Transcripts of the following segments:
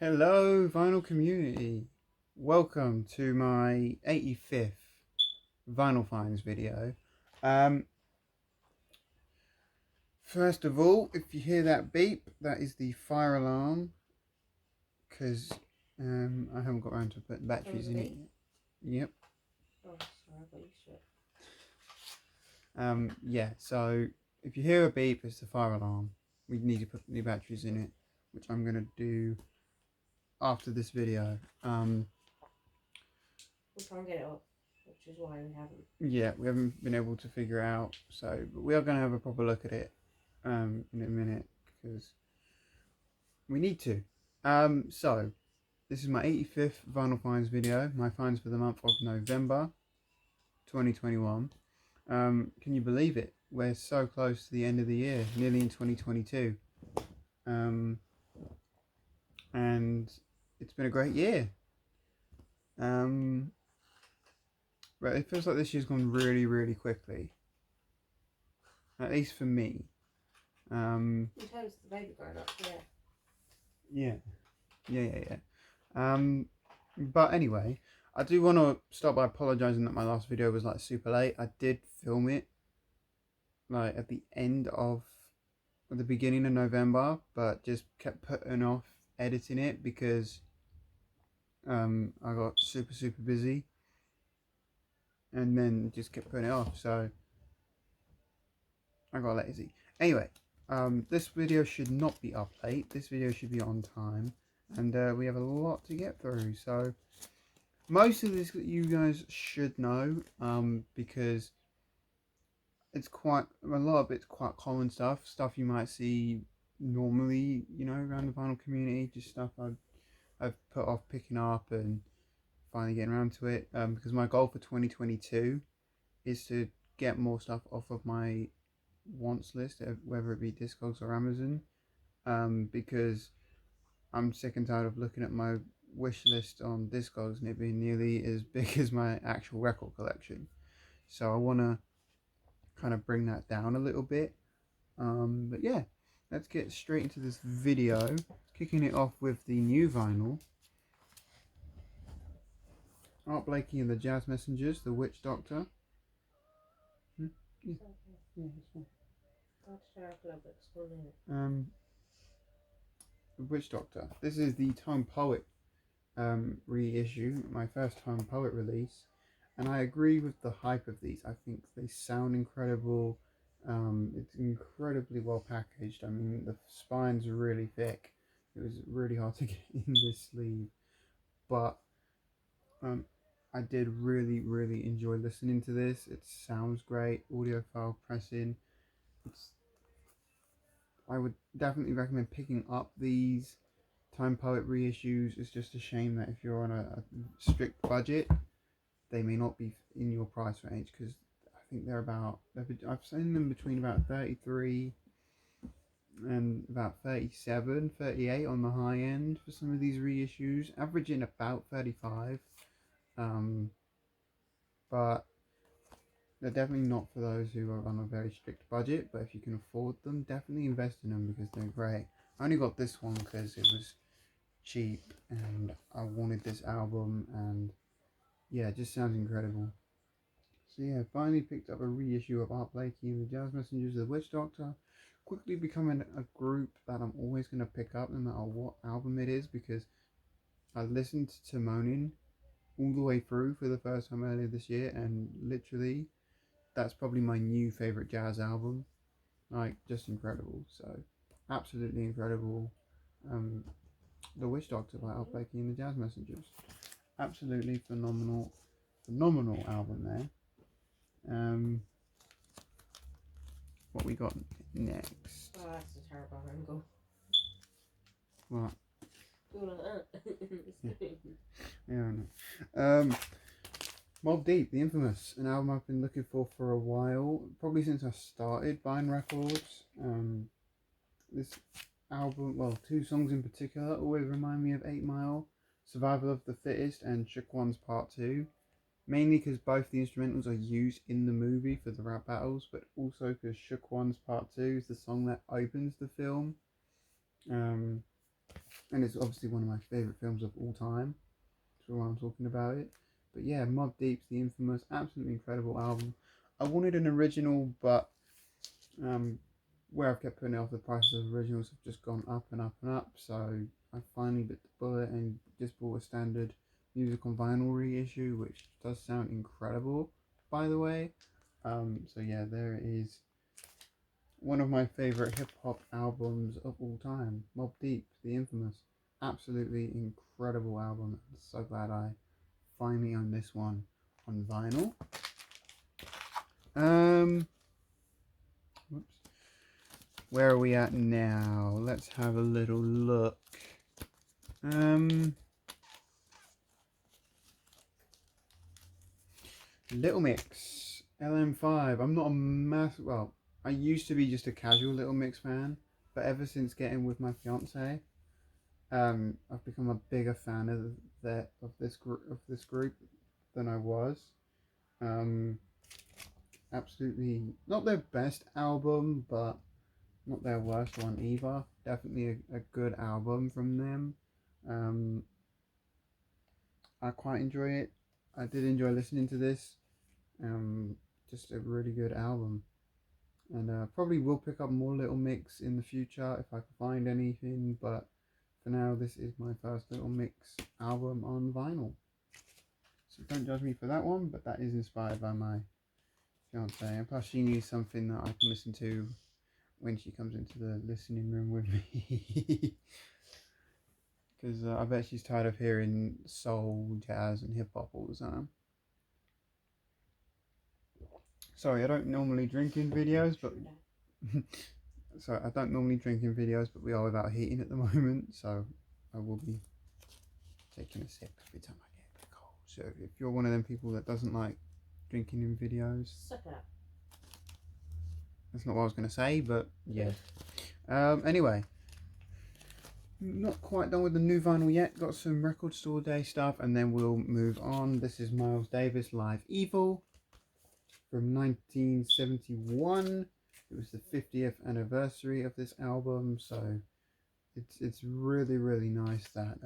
Hello, vinyl community. Welcome to my 85th vinyl finds video. First of all, if you hear that beep, that is the fire alarm, because I haven't got around to putting batteries in it yet. Yep. Oh, sorry, I got used to it. Yeah, so if you hear a beep, it's the fire alarm. We need to put new batteries in it, which I'm going to do after this video. We'll try and get it up, which is why we haven't. Yeah, we haven't been able to figure out, so but we are going to have a proper look at it in a minute because we need to. So this is my 85th vinyl finds video, my finds for the month of November 2021. Can you believe it? We're so close to the end of the year, nearly in 2022. And it's been a great year. But it feels like this year's gone really, really quickly. At least for me. In terms of the baby growing up, yeah. Yeah. But anyway, I do want to start by apologising that my last video was like super late. I did film it like at the beginning of November, but just kept putting off editing it because I got super busy, and then just kept putting it off. So I got lazy. Anyway, this video should not be up late. This video should be on time. And we have a lot to get through, so most of this you guys should know, because it's quite a lot of it's quite common stuff you might see normally, you know, around the vinyl community. Just stuff I've put off picking up and finally getting around to it. Because my goal for 2022 is to get more stuff off of my wants list, whether it be Discogs or Amazon, because I'm sick and tired of looking at my wish list on Discogs and it being nearly as big as my actual record collection. So I want to kind of bring that down a little bit. But yeah, let's get straight into this video, kicking it off with the new vinyl. Art Blakey and the Jazz Messengers, The Witch Doctor. Yeah, that's fine. The Witch Doctor. This is the Time Poet reissue, my first Time Poet release, and I agree with the hype of these. I think they sound incredible. It's incredibly well packaged. I mean, the spine's really thick. It was really hard to get in this sleeve, but I did really enjoy listening to this. It sounds great. Audiophile pressing. I would definitely recommend picking up these Time Poet reissues. It's just a shame that if you're on a strict budget, they may not be in your price range, because I think they're about, I've seen them between about 33 and about 37, 38 on the high end for some of these reissues, averaging about 35. But they're definitely not for those who are on a very strict budget, but if you can afford them, definitely invest in them because they're great. I only got this one because it was cheap and I wanted this album, and yeah, it just sounds incredible. So yeah, finally picked up a reissue of Art Blakey and the Jazz Messengers of the Witch Doctor, quickly becoming a group that I'm always going to pick up no matter what album it is, because I listened to Moaning all the way through for the first time earlier this year, and literally that's probably my new favourite jazz album. Like, just incredible. So absolutely incredible. The Witch Doctor by Art Blakey and the Jazz Messengers. Absolutely phenomenal album there. What we got next? Oh, that's a terrible angle. What? Like Yeah, I know. Mobb Deep, the Infamous, an album I've been looking for a while, probably since I started buying records. This album, well, two songs in particular, always remind me of 8 Mile, Survival of the Fittest and Shook Ones Part 2. Mainly because both the instrumentals are used in the movie for the rap battles, but also because Shook Ones Part 2 is the song that opens the film. and it's obviously one of my favourite films of all time. That's why I'm talking about it. But yeah, Mobb Deep's The Infamous, absolutely incredible album. I wanted an original, but where I've kept putting it off, the prices of originals have just gone up and up and up. So I finally bit the bullet and just bought a standard music on vinyl reissue, which does sound incredible, by the way. So yeah, there is one of my favourite hip hop albums of all time, Mobb Deep, The Infamous. Absolutely incredible album. I'm so glad I finally own this one on vinyl. Whoops. Where are we at now? Let's have a little look. Little Mix, LM5. I'm not a well, I used to be just a casual Little Mix fan, but ever since getting with my fiance, I've become a bigger fan of this group than I was. Absolutely not their best album, but not their worst one either. Definitely a good album from them. I quite enjoy it. I did enjoy listening to this. Just a really good album. And probably will pick up more Little Mix in the future if I can find anything, but for now this is my first Little Mix album on vinyl. So don't judge me for that one, but that is inspired by my fiance, and plus she needs something that I can listen to when she comes into the listening room with me. Because I bet she's tired of hearing soul, jazz and hip hop all the time. Sorry, I don't normally drink in videos, but sorry, I don't normally drink in videos, but we are without heating at the moment, so I will be taking a sip every time I get a bit cold. So if you're one of them people that doesn't like drinking in videos, suck it up. That's not what I was going to say, but yeah. Anyway, not quite done with the new vinyl yet. Got some record store day stuff, and then we'll move on. This is Miles Davis Live Evil from 1971. It was the 50th anniversary of this album, so it's really, really nice that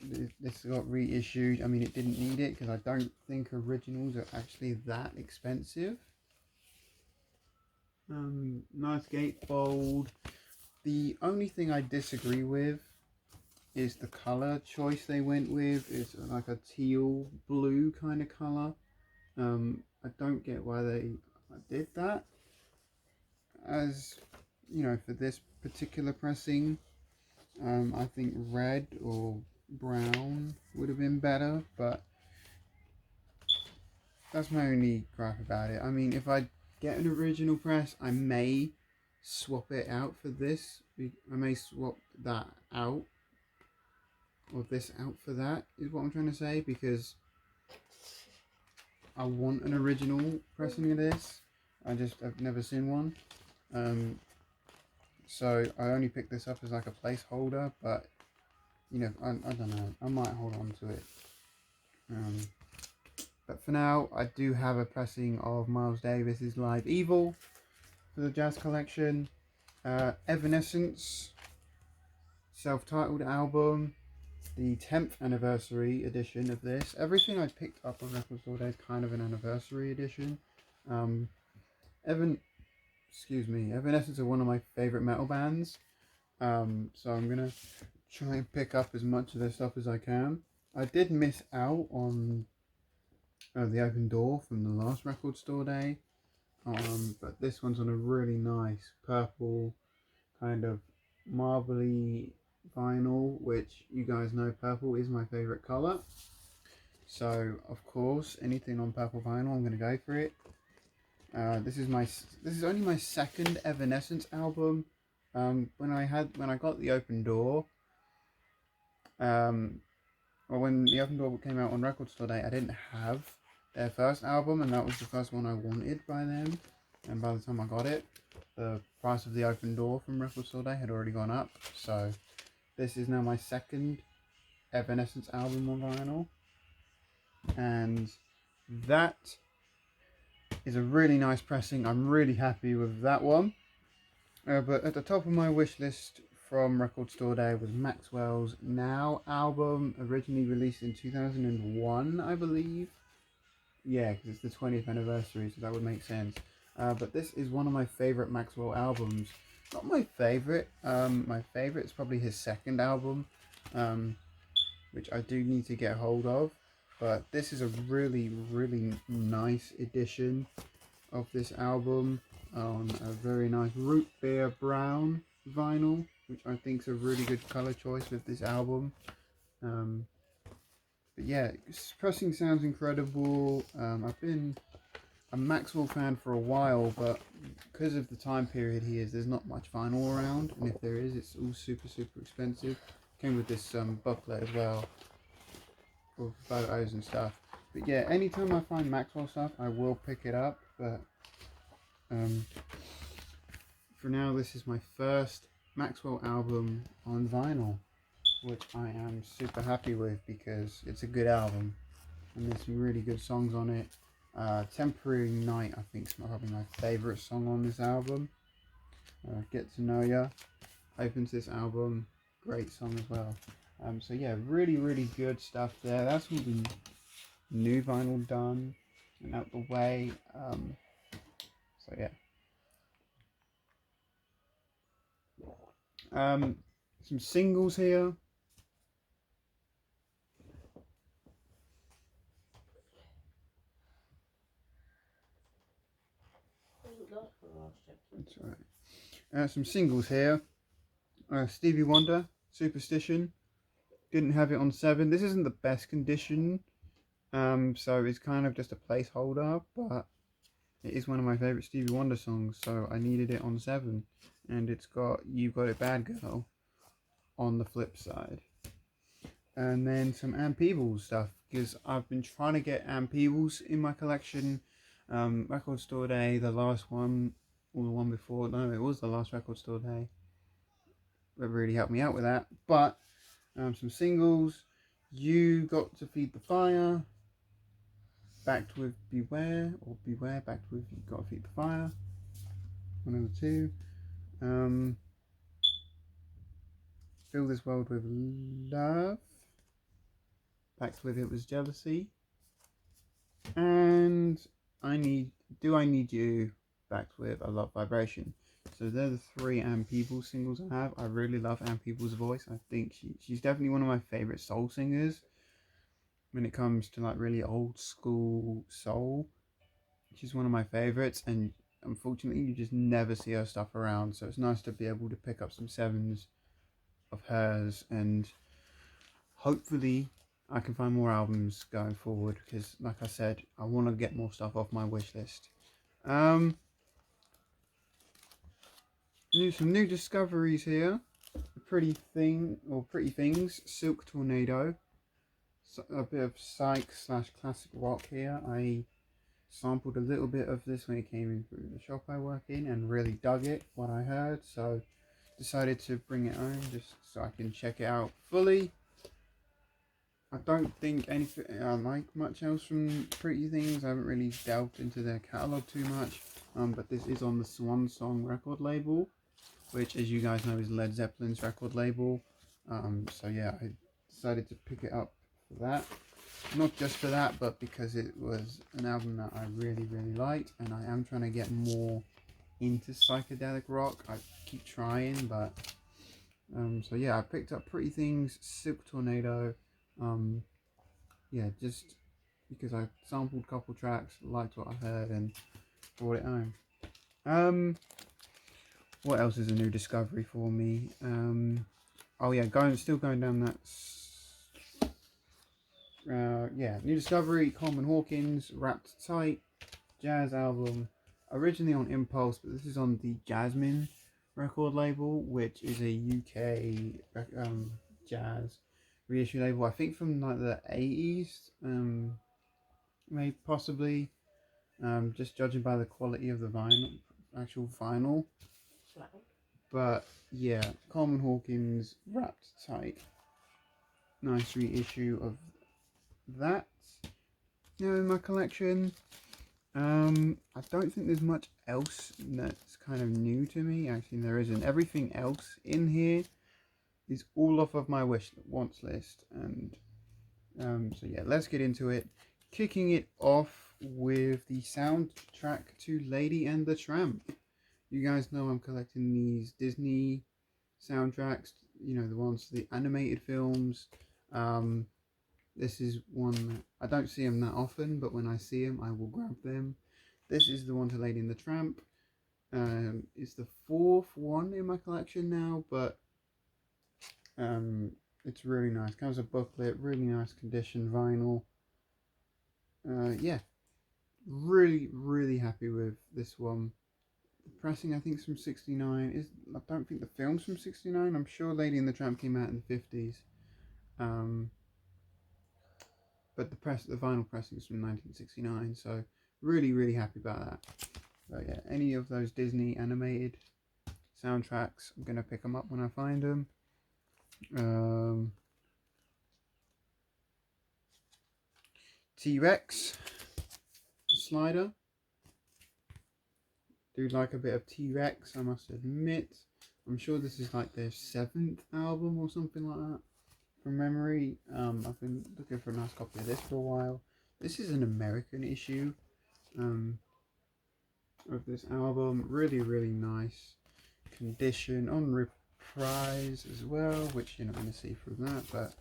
this got reissued. I mean, it didn't need it because I don't think originals are actually that expensive. Nice gatefold. The only thing I disagree with is the color choice they went with. It's like a teal blue kind of color. I don't get why they did that. As you know, for this particular pressing, I think red or brown would have been better, but that's my only gripe about it. I mean, if I get an original press, I may swap it out for this. I may swap that out, or this out for that, is what I'm trying to say, because I want an original pressing of this. I've never seen one. So I only picked this up as like a placeholder, but you know, I don't know, I might hold on to it. But for now, I do have a pressing of Miles Davis's Live Evil for the Jazz Collection. Evanescence, self-titled album, the 10th anniversary edition of this. Everything I picked up on Record Store Day is kind of an anniversary edition. Evanescence are one of my favourite metal bands. So I'm going to try and pick up as much of their stuff as I can. I did miss out on the Open Door from the last Record Store Day, but this one's on a really nice purple kind of marbly vinyl, which you guys know purple is my favourite colour, so of course anything on purple vinyl I'm going to go for it. This is only my second Evanescence album. When I got the Open Door, or when the Open Door came out on Record Store Day, I didn't have their first album, and that was the first one I wanted by them. And by the time I got it, the price of the Open Door from Record Store Day had already gone up. So this is now my second Evanescence album on vinyl, and that is a really nice pressing. I'm really happy with that one. But at the top of my wish list from Record Store Day was Maxwell's Now album, originally released in 2001, I believe. Yeah, because it's the 20th anniversary, so that would make sense. But this is one of my favourite Maxwell albums. Not my favourite. My favourite is probably his second album, which I do need to get hold of. But this is a really, really nice edition of this album on a very nice root beer brown vinyl, which I think is a really good colour choice with this album. But yeah, pressing sounds incredible. I've been a Maxwell fan for a while, but because of the time period he is, there's not much vinyl around, and if there is, it's all super expensive. Came with this booklet as well for photos and stuff. But yeah, anytime I find Maxwell stuff, I will pick it up. But for now, this is my first Maxwell album on vinyl, which I am super happy with because it's a good album and there's some really good songs on it. Temporary Night, I think, is probably my favourite song on this album. Get to Know Ya opens this album, great song as well. So yeah, really good stuff there. That's all the new vinyl done and out the way. So yeah. Some singles here. That's right. Some singles here. Stevie Wonder, Superstition. Didn't have it on 7. This isn't the best condition, so it's kind of just a placeholder, but it is one of my favourite Stevie Wonder songs, so I needed it on 7. And it's got You've Got It Bad Girl on the flip side. And then some Ann Peebles stuff, because I've been trying to get Ann Peebles in my collection. Record Store Day, the last one, or the one before, no, it was the last Record Store Day. That really helped me out with that. But some singles, You Got to Feed the Fire, Backed with Beware, or Beware, Backed with You Got to Feed the Fire, one of the two. Fill This World with Love, backed with It Was Jealousy, and Do I Need You, backed with A Love Vibration. So they're the 3 Ann Peebles singles I have. I really love Ann Peebles' voice. I think she's definitely one of my favourite soul singers when it comes to like really old school soul. She's one of my favourites, and unfortunately you just never see her stuff around, so it's nice to be able to pick up some 7s of hers, and hopefully I can find more albums going forward, because like I said, I want to get more stuff off my wish list. Some new discoveries here. Pretty Things, Silk Tornado. So a bit of psych / classic rock here. I sampled a little bit of this when it came in through the shop I work in and really dug it, what I heard, so decided to bring it home just so I can check it out fully. I don't think anything I like much else from Pretty Things. I haven't really delved into their catalogue too much, but this is on the Swan Song record label, which, as you guys know, is Led Zeppelin's record label. So yeah, I decided to pick it up for that. Not just for that, but because it was an album that I really liked, and I am trying to get more into psychedelic rock. I keep trying, but so yeah, I picked up Pretty Things, Silk Tornado. Yeah, just because I sampled a couple tracks, liked what I heard, and brought it home. What else is a new discovery for me? Oh yeah, still going down that. Yeah, new discovery, Coleman Hawkins, Wrapped Tight, jazz album, originally on Impulse, but this is on the Jasmine record label, which is a UK jazz reissue label, I think from like the 80s, maybe possibly, just judging by the quality of the vinyl, actual vinyl. But yeah, Coleman Hawkins, Wrapped Tight, nice reissue of that in my collection. I don't think there's much else that's kind of new to me. Actually, there isn't. Everything else in here is all off of my wants list, and so yeah, let's get into it. Kicking it off with the soundtrack to Lady and the Tramp. You guys know I'm collecting these Disney soundtracks, you know, the ones for the animated films. This is one, I don't see them that often, but when I see them, I will grab them. This is the one to Lady and the Tramp. It's the fourth one in my collection now, but it's really nice. Comes a booklet, really nice condition vinyl. Yeah, really happy with this one. The pressing, I think, is from '69. I don't think the film's from '69. I'm sure Lady and the Tramp came out in the '50s. But the vinyl pressing is from 1969. So really happy about that. So yeah, any of those Disney animated soundtracks, I'm gonna pick them up when I find them. TRex Slider. Do like a bit of TRex, I must admit. I'm sure this is like their 7th album or something like that, from memory. I've been looking for a nice copy of this for a while. This is an American issue of this album. Really nice condition, on reprise as well, which you're not going to see from that, but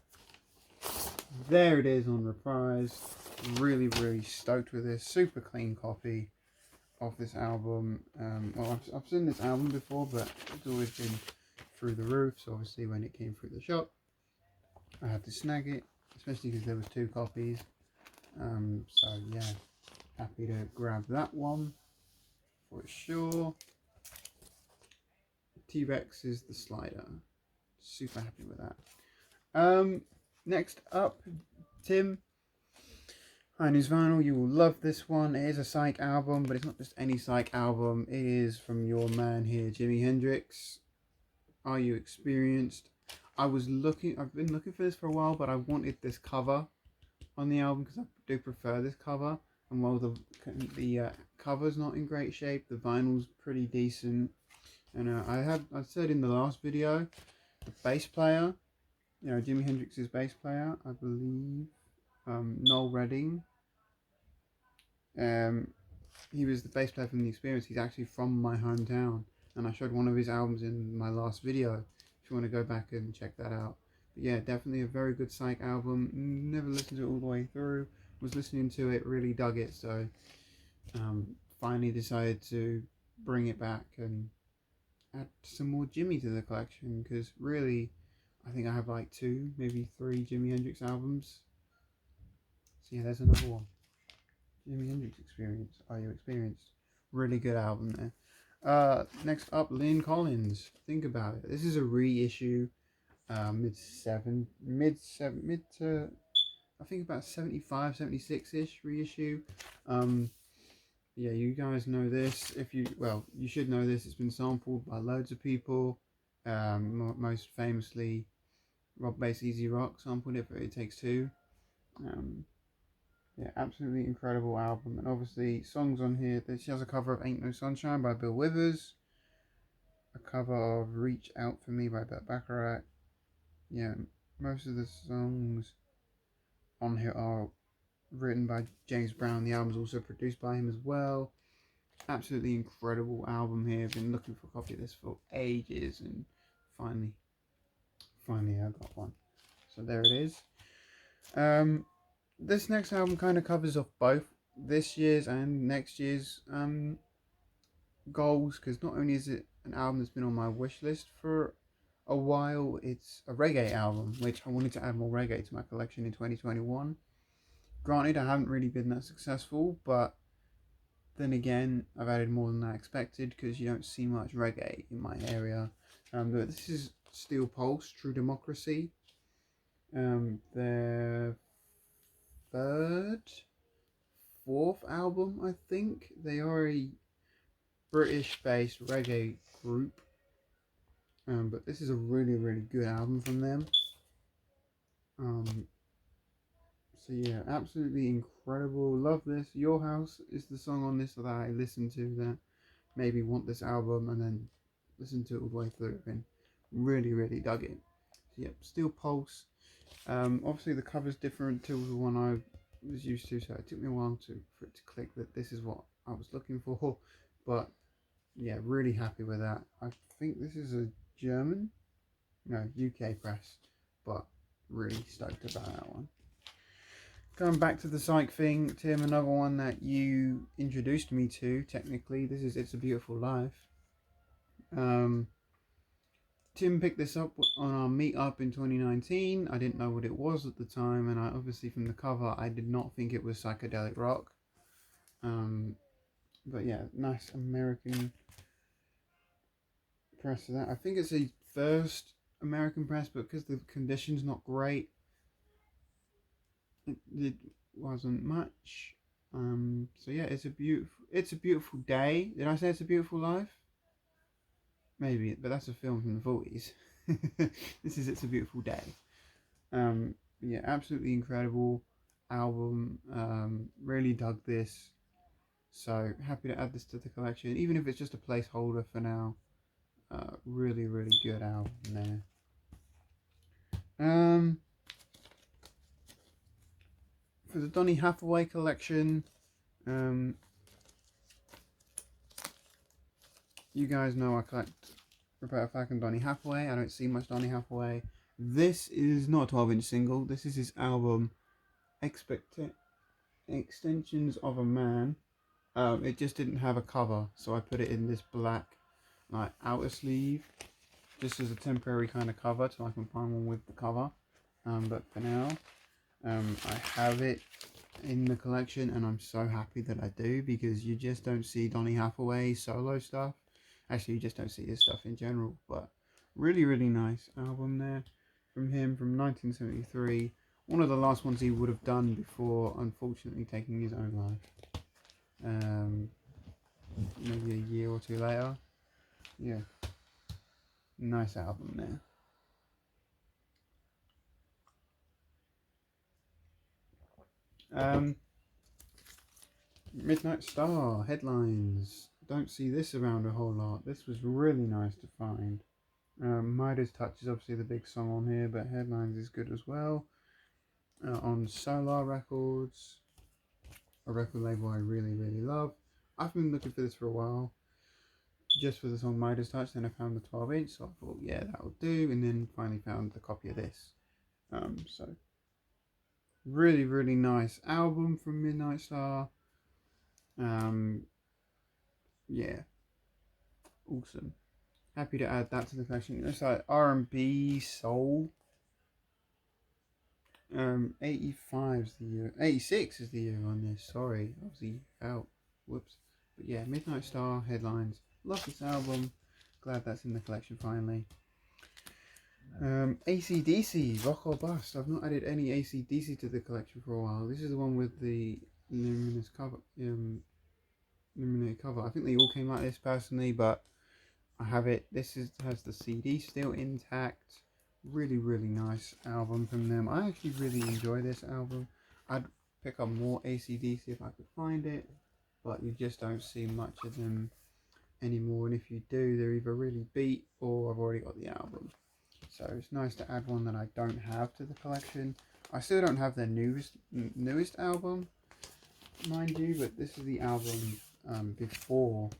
there it is on reprise. Really stoked with this. Super clean copy of this album. Well, I've seen this album before, but it's always been through the roof, so obviously when it came through the shop I had to snag it, especially because there was 2 copies. So yeah, happy to grab that one for sure. T-Rex is the Slider. Super happy with that. Next up, Tim and his vinyl. You will love this one. It is a psych album, but it's not just any psych album. It is from your man here, Jimi Hendrix. Are You Experienced? I've been looking for this for a while, but I wanted this cover on the album because I do prefer this cover. And while the cover's not in great shape, the vinyl's pretty decent. And I said in the last video, the bass player, you know, Jimi Hendrix's bass player, I believe, Noel Redding. He was the bass player from The Experience. He's actually from my hometown, and I showed one of his albums in my last video. If you want to go back and check that out. But yeah, definitely a very good psych album. Never listened to it all the way through. Was listening to it, really dug it. So finally decided to bring it back and add some more Jimmy to the collection, because really I think I have like 2, maybe 3 Jimi Hendrix albums. So yeah, there's another one. Jimi Hendrix Experience. Are You Experienced? Really good album there. Next up, Lynn Collins. Think about it. This is a reissue. Mid to I think about 75, 76-ish reissue. Yeah, you guys know this. You should know this. It's been sampled by loads of people. Most famously, Rob Bass Easy Rock sampled it for It Takes Two. Yeah, absolutely incredible album. And obviously, songs on here. She has a cover of Ain't No Sunshine by Bill Withers. A cover of Reach Out For Me by Burt Bacharach. Yeah, most of the songs on here are written by James Brown. The album's also produced by him as well. Absolutely incredible album here. I've been looking for a copy of this for ages, and finally I got one. So there it is. This next album kind of covers off both this year's and next year's goals, because not only is it an album that's been on my wish list for a while, it's a reggae album, which I wanted to add more reggae to my collection in 2021. Granted, I haven't really been that successful, but then again, I've added more than I expected, because you don't see much reggae in my area. But this is Steel Pulse, True Democracy. Their fourth album, I think. They are a British-based reggae group. But this is a really good album from them. So yeah, absolutely incredible. Love this. Your House is the song on this that I listened to that made me want this album, and then listen to it all the way through, and really dug it. Yep, Steel Pulse. Obviously the cover's different to the one I was used to, so it took me a while for it to click that this is what I was looking for. But yeah, really happy with that. I think this is a German, no, UK press, but really stoked about that one. Going back to the psych thing, Tim, another one that you introduced me to, technically, this is It's a Beautiful Life. Tim picked this up on our meetup in 2019. I didn't know what it was at the time, and I obviously from the cover, I did not think it was psychedelic rock. But yeah, nice American press of that. I think it's a first American press, but because the condition's not great, it wasn't much. So yeah, it's a beautiful day. Did I say It's a Beautiful Life? Maybe, but that's a film from the 40s. This is It's a Beautiful Day. Yeah, absolutely incredible album. Really dug this. So happy to add this to the collection, even if it's just a placeholder for now. Really, really good album there. For the Donny Hathaway collection, you guys know I collect Roberta Flack and Donny Hathaway. I don't see much Donny Hathaway. This is not a 12-inch single. This is his album, Extensions of a Man. It just didn't have a cover, so I put it in this black, like, outer sleeve, just as a temporary kind of cover till I can find one with the cover. But for now, I have it in the collection, and I'm so happy that I do, because you just don't see Donny Hathaway solo stuff. Actually, you just don't see his stuff in general, but really, really nice album there from him from 1973. One of the last ones he would have done before, unfortunately, taking his own life. Maybe a year or two later. Yeah, nice album there. Midnight Star headlines. Don't see this around a whole lot. This was really nice to find. Midas Touch is obviously the big song on here, but Headlines is good as well. On Solar Records, a record label I really, really love. I've been looking for this for a while, just for the song Midas Touch. Then I found the 12-inch, so I thought, yeah, that will do. And then finally found the copy of this. So really, really nice album from Midnight Star. Yeah, awesome. Happy to add that to the collection. It's like R&B soul. 85 is the year. 86 is the year on this. Sorry, I was out. Whoops. But yeah, Midnight Star headlines. Love this album. Glad that's in the collection finally. ACDC Rock or Bust. I've not added any ACDC to the collection for a while. This is the one with the luminous cover. Illuminated cover. I think they all came like this personally, but I have it. This has the CD still intact. Really, really nice album from them. I actually really enjoy this album. I'd pick up more ACDC if I could find it, but you just don't see much of them anymore. And if you do, they're either really beat or I've already got the album. So it's nice to add one that I don't have to the collection. I still don't have their newest album, mind you, but this is the album before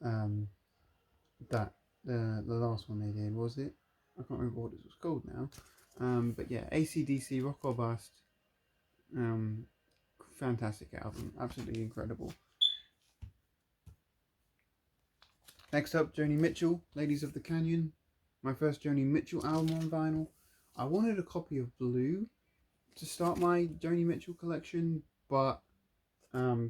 that the last one they did, was it? I can't remember what it was called now. But yeah, ACDC Rock or Bust. Fantastic album, absolutely incredible. Next up, Joni Mitchell, Ladies of the Canyon. My first Joni Mitchell album on vinyl. I wanted a copy of Blue to start my Joni Mitchell collection, but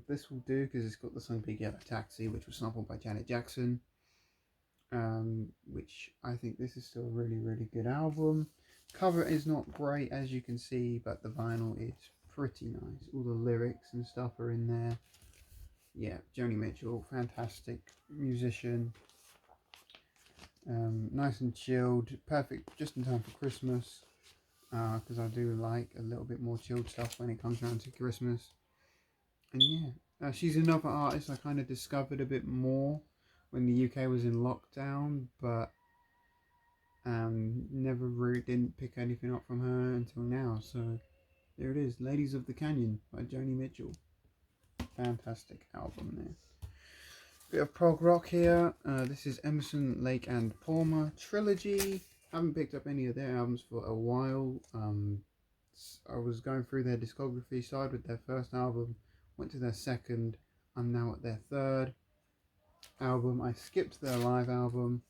this will do because it's got the song Big Yellow Taxi, which was sampled by Janet Jackson. Which I think this is still a really, really good album. Cover is not great, as you can see, but the vinyl is pretty nice. All the lyrics and stuff are in there. Yeah, Joni Mitchell, fantastic musician. Nice and chilled, perfect just in time for Christmas, because I do like a little bit more chilled stuff when it comes around to Christmas. And yeah, she's another artist I kind of discovered a bit more when the UK was in lockdown, but Never really didn't pick anything up from her until now. So there it is, Ladies of the Canyon by Joni Mitchell. Fantastic album there. Bit of prog rock here. This is Emerson, Lake and Palmer Trilogy. Haven't picked up any of their albums for a while. I was going through their discography, started with their first album, went to their second. I'm now at their third album. I skipped their live album,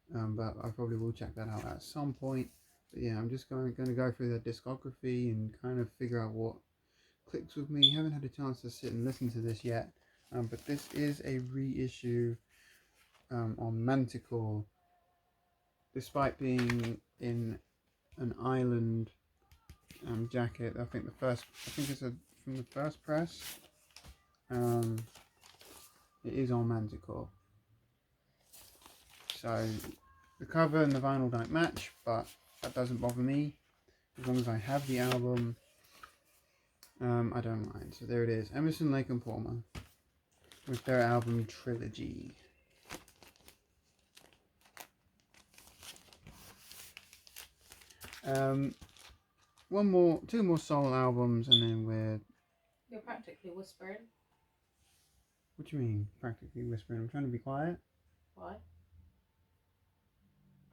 but I probably will check that out at some point. But yeah, I'm just going to go through their discography and kind of figure out what clicks with me. Haven't had a chance to sit and listen to this yet, but this is a reissue on Manticore. Despite being in an island jacket, I think it's from the first press. It is on Manticore. So the cover and the vinyl don't match, but that doesn't bother me. As long as I have the album, I don't mind. So there it is, Emerson, Lake and Palmer with their album Trilogy. Two more soul albums, and then You're practically whispering. What do you mean, practically whispering? I'm trying to be quiet. Why?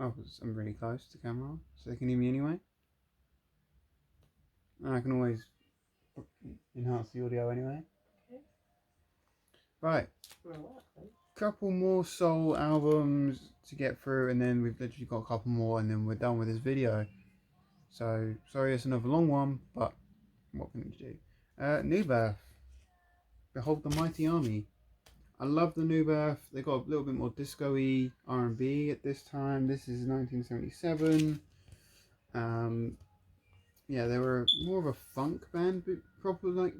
Oh, because I'm really close to the camera, so they can hear me anyway. I can always enhance the audio anyway. Okay. Right. Couple more soul albums to get through, and then we've literally got a couple more, and then we're done with this video. So sorry it's another long one, but what can you do? New Birth, Behold the Mighty Army. I love the New Birth. They got a little bit more disco-y R&B at this time. This is 1977. Yeah, they were more of a funk band, proper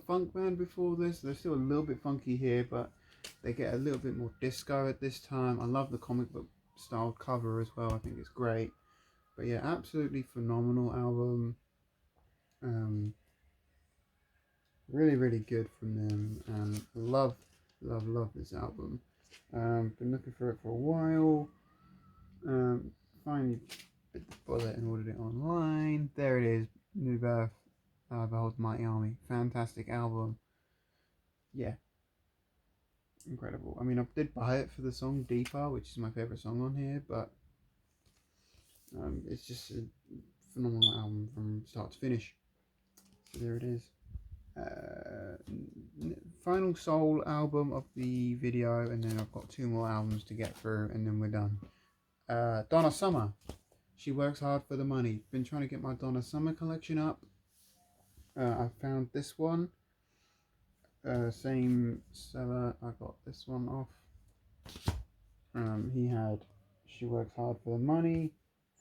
funk band before this. They're still a little bit funky here, but they get a little bit more disco at this time. I love the comic book style cover as well. I think it's great. But yeah, absolutely phenomenal album. Really, really good from them. Love this album. Been looking for it for a while. Finally bit the bullet and ordered it online. There it is, New Birth, Behold the Mighty Army. Fantastic album. Yeah, incredible. I mean, I did buy it for the song Deeper, which is my favourite song on here, but it's just a phenomenal album from start to finish. So there it is. Final soul album of the video, and then I've got two more albums to get through, and then we're done. Donna Summer, She Works Hard for the Money. Been trying to get my Donna Summer collection up. I found this one. Same seller. I got this one off. He had She Works Hard for the Money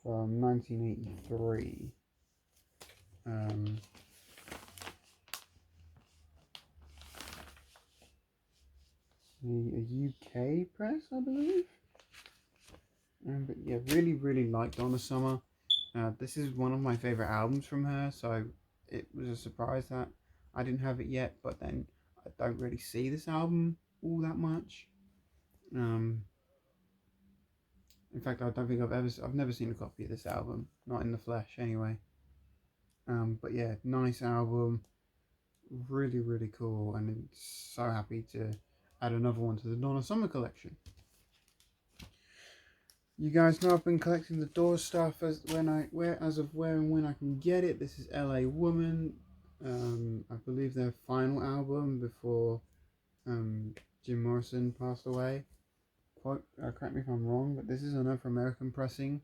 from 1983. A UK press, I believe. But yeah, really like Donna Summer. This is one of my favourite albums from her, so it was a surprise that I didn't have it yet, but then I don't really see this album all that much. In fact, I don't think I've never seen a copy of this album, not in the flesh anyway. But yeah, nice album, really cool, and I'm so happy to add another one to the Donna Summer collection. You guys know I've been collecting the Doors stuff as of where and when I can get it. This is LA Woman. I believe their final album before Jim Morrison passed away. Correct me if I'm wrong, but this is a North American pressing.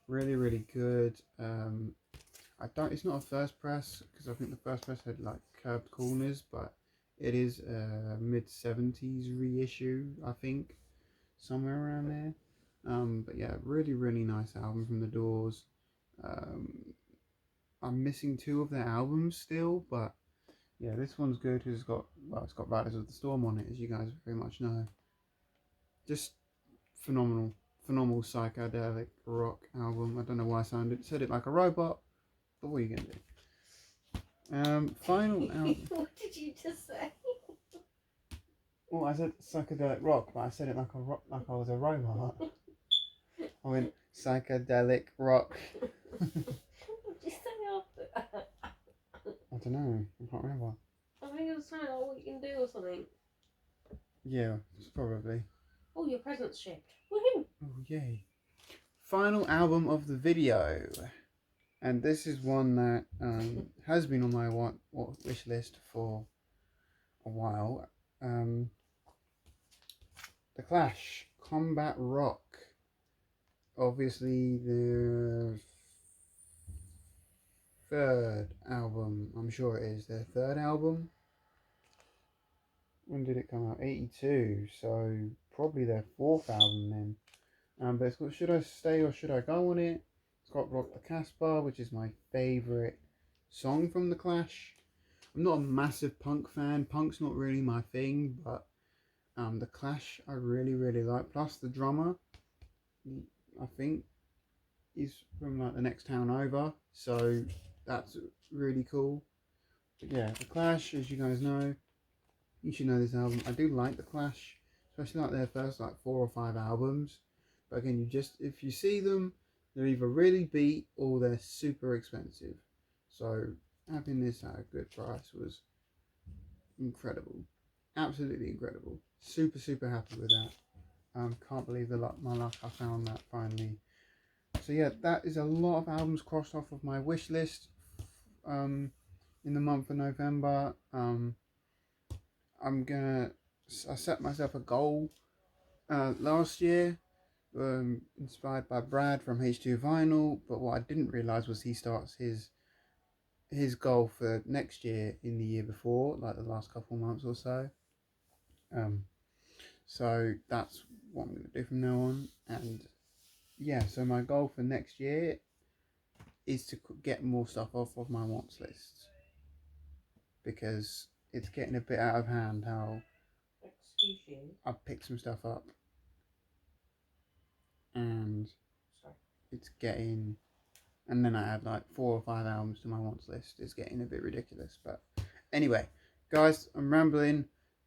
Really good. It's not a first press, because I think the first press had like curved corners, but it is a mid-70s reissue, I think, somewhere around there. But yeah, really nice album from the Doors. I'm missing two of their albums still, but yeah, this one's good because it's got Riders of the Storm on it, as you guys very much know. Just phenomenal psychedelic rock album. I don't know why I said it like a robot, but what are you gonna do? Final album. What did you just say? Well, I said psychedelic rock, but I said it like I was a robot. I went psychedelic rock. What did you say after that? I don't know. I can't remember. I think it was something like what you can do or something. Yeah, probably. Oh, your present's shipped. Woohoo! Oh, yay. Final album of the video. And this is one that has been on my wish list for a while. The Clash, Combat Rock. Obviously the third album, I'm sure it is their third album. When did it come out? 82, so probably their fourth album then. But it's got Should I Stay or Should I Go on it. It's got Rock the Casbah, which is my favourite song from The Clash. I'm not a massive punk fan. Punk's not really my thing, but The Clash I really, really like. Plus the drummer, I think, is from like the next town over, so that's really cool. But yeah, The Clash, as you guys know, you should know this album. I do like The Clash, especially like their first like 4 or 5 albums. But again, if you see them, they're either really beat or they're super expensive. So having this at a good price was incredible, absolutely incredible. Super, super happy with that. Can't believe my luck. I found that finally. So yeah, that is a lot of albums crossed off of my wish list in the month of November. I set myself a goal last year, inspired by Brad from H2 Vinyl, but what I didn't realise was he starts his goal for next year in the year before, like the last couple of months or so. So that's what I'm going to do from now on. And yeah, so my goal for next year is to get more stuff off of my wants list, because it's getting a bit out of hand how I picked some stuff up and it's getting, and then I add like 4 or 5 albums to my wants list. It's getting a bit ridiculous. But anyway, guys, I'm rambling.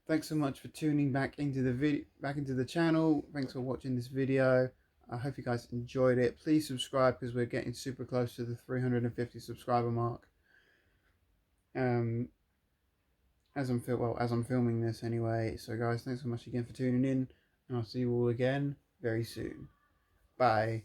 Thanks so much for tuning back into the channel. Thanks for watching this video. I hope you guys enjoyed it. Please subscribe, because we're getting super close to the 350 subscriber mark. As I'm filming this anyway. So guys, thanks so much again for tuning in, and I'll see you all again very soon. Bye.